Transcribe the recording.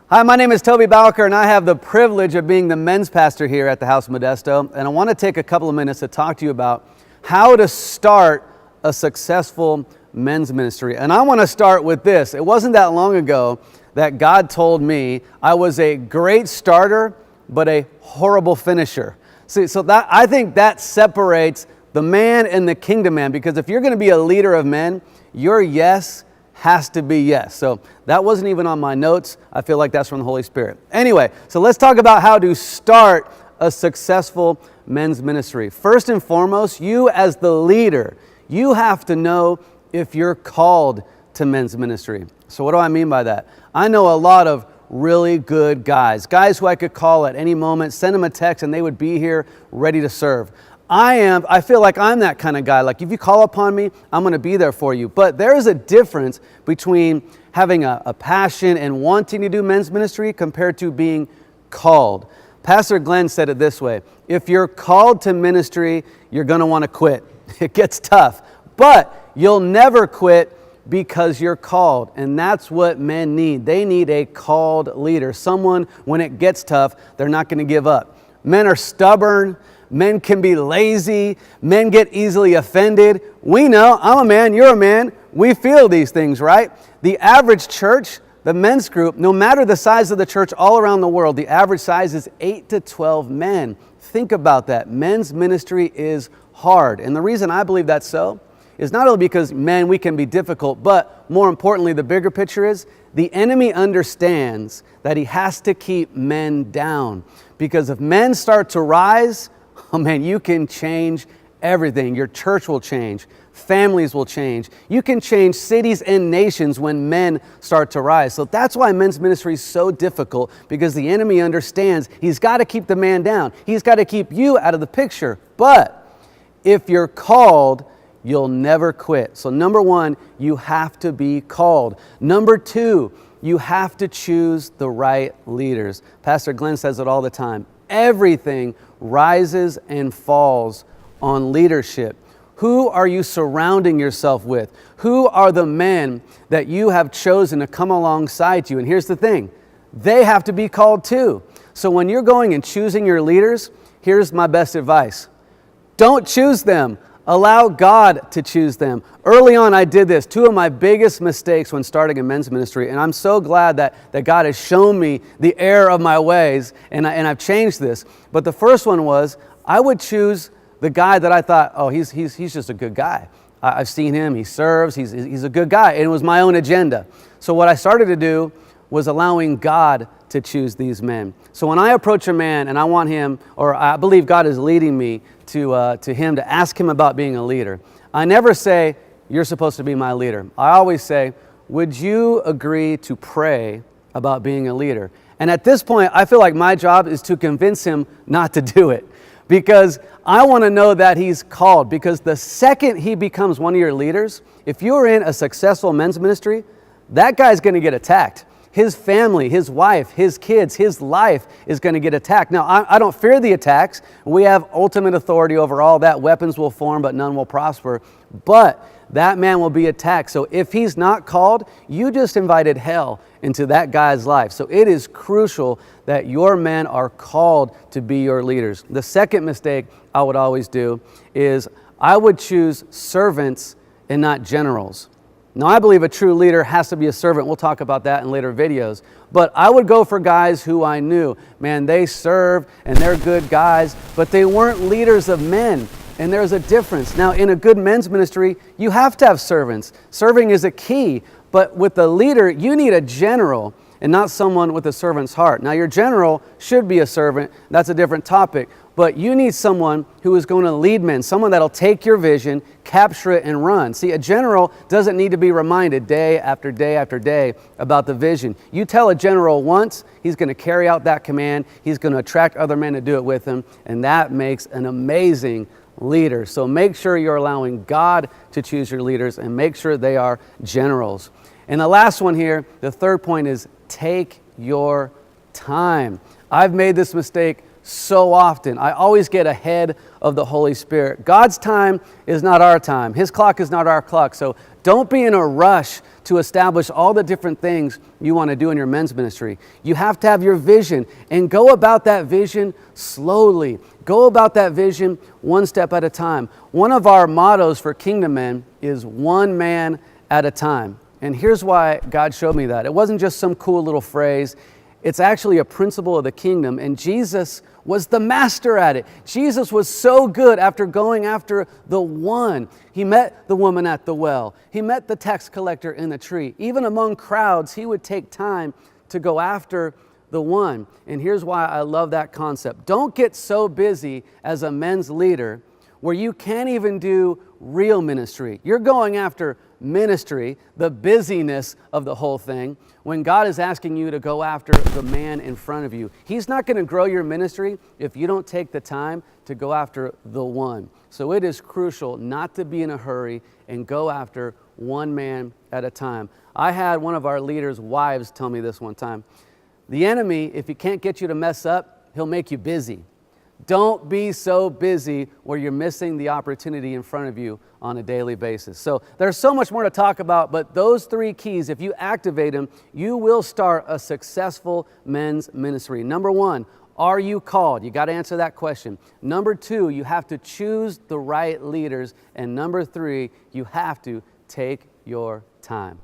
Hi, my name is Toby Bowker, and I have the privilege of being the men's pastor here at the House of Modesto. And I want to take a couple of minutes to talk to you about how to start a successful men's ministry. And I want to start with this. It wasn't that long ago that God told me I was a great starter, but a horrible finisher. See, so that I think that separates the man and the kingdom man, because if you're going to be a leader of men, your yes has to be yes. So that wasn't even on my notes. I feel like that's from the Holy Spirit. Anyway, so let's talk about how to start a successful men's ministry. First and foremost, you as the leader, you have to know if you're called to men's ministry. So what do I mean by that? I know a lot of really good guys who I could call at any moment, send them a text, and they would be here ready to serve. I feel like I'm that kind of guy. Like if you call upon me, I'm going to be there for you. But there is a difference between having a passion and wanting to do men's ministry compared to being called. Pastor Glen said it this way: if you're called to ministry, you're going to want to quit. It gets tough, but you'll never quit because you're called. And that's what men need. They need a called leader. Someone, when it gets tough, they're not going to give up. Men are stubborn. Men can be lazy. Men get easily offended. We know, I'm a man, you're a man. We feel these things, right? The average church, the men's group, no matter the size of the church all around the world, the average size is 8 to 12 men. Think about that. Men's ministry is hard. And the reason I believe that's so is not only because men, we can be difficult, but more importantly, the bigger picture is the enemy understands that he has to keep men down. Because if men start to rise, oh man, you can change everything. Your church will change. Families will change. You can change cities and nations when men start to rise. So that's why men's ministry is so difficult, because the enemy understands he's got to keep the man down. He's got to keep you out of the picture. But if you're called, you'll never quit. So number one, you have to be called. Number two, you have to choose the right leaders. Pastor Glen says it all the time. Everything rises and falls on leadership. Who are you surrounding yourself with? Who are the men that you have chosen to come alongside you? And here's the thing, they have to be called too. So when you're going and choosing your leaders, here's my best advice. Don't choose them. Allow God to choose them. Early on, I did this. Two of my biggest mistakes when starting a men's ministry, and I'm so glad that God has shown me the error of my ways, and I've changed this. But the first one was, I would choose the guy that I thought, oh, he's just a good guy. I've seen him, he serves, he's a good guy, and it was my own agenda. So what I started to do was allowing God to choose these men. So when I approach a man and I want him, or I believe God is leading me to him to ask him about being a leader, I never say, you're supposed to be my leader. I always say, would you agree to pray about being a leader? And at this point, I feel like my job is to convince him not to do it, because I want to know that he's called. Because the second he becomes one of your leaders, if you're in a successful men's ministry, that guy's going to get attacked. His family, his wife, his kids, his life is going to get attacked. Now, I don't fear the attacks. We have ultimate authority over all that. Weapons will form, but none will prosper. But that man will be attacked. So if he's not called, you just invited hell into that guy's life. So it is crucial that your men are called to be your leaders. The second mistake I would always do is I would choose servants and not generals. Now, I believe a true leader has to be a servant. We'll talk about that in later videos. But I would go for guys who I knew, man, they serve and they're good guys, but they weren't leaders of men. And there's a difference. Now, in a good men's ministry, you have to have servants. Serving is a key. But with the leader, you need a general and not someone with a servant's heart. Now, your general should be a servant. That's a different topic. But you need someone who is going to lead men, someone that'll take your vision, capture it, and run. See, a general doesn't need to be reminded day after day after day about the vision. You tell a general once, he's going to carry out that command. He's going to attract other men to do it with him, and that makes an amazing leader. So make sure you're allowing God to choose your leaders, and make sure they are generals. And the last one here, the third point, is take your time. I've made this mistake so often. I always get ahead of the Holy Spirit. God's time is not our time. His clock is not our clock. So don't be in a rush to establish all the different things you want to do in your men's ministry. You have to have your vision and go about that vision slowly. Go about that vision one step at a time. One of our mottos for Kingdom Men is one man at a time. And here's why God showed me that. It wasn't just some cool little phrase. It's actually a principle of the kingdom, and Jesus was the master at it. Jesus was so good after going after the one. He met the woman at the well. He met the tax collector in the tree. Even among crowds, he would take time to go after the one. And here's why I love that concept. Don't get so busy as a men's leader where you can't even do real ministry. You're going after ministry, the busyness of the whole thing, when God is asking you to go after the man in front of you. He's not going to grow your ministry if you don't take the time to go after the one. So it is crucial not to be in a hurry and go after one man at a time. I had one of our leaders' wives tell me this one time. The enemy, if he can't get you to mess up, he'll make you busy. Don't be so busy where you're missing the opportunity in front of you on a daily basis. So there's so much more to talk about, but those three keys, if you activate them, you will start a successful men's ministry. Number one, are you called? You got to answer that question. Number two, you have to choose the right leaders. And number three, you have to take your time.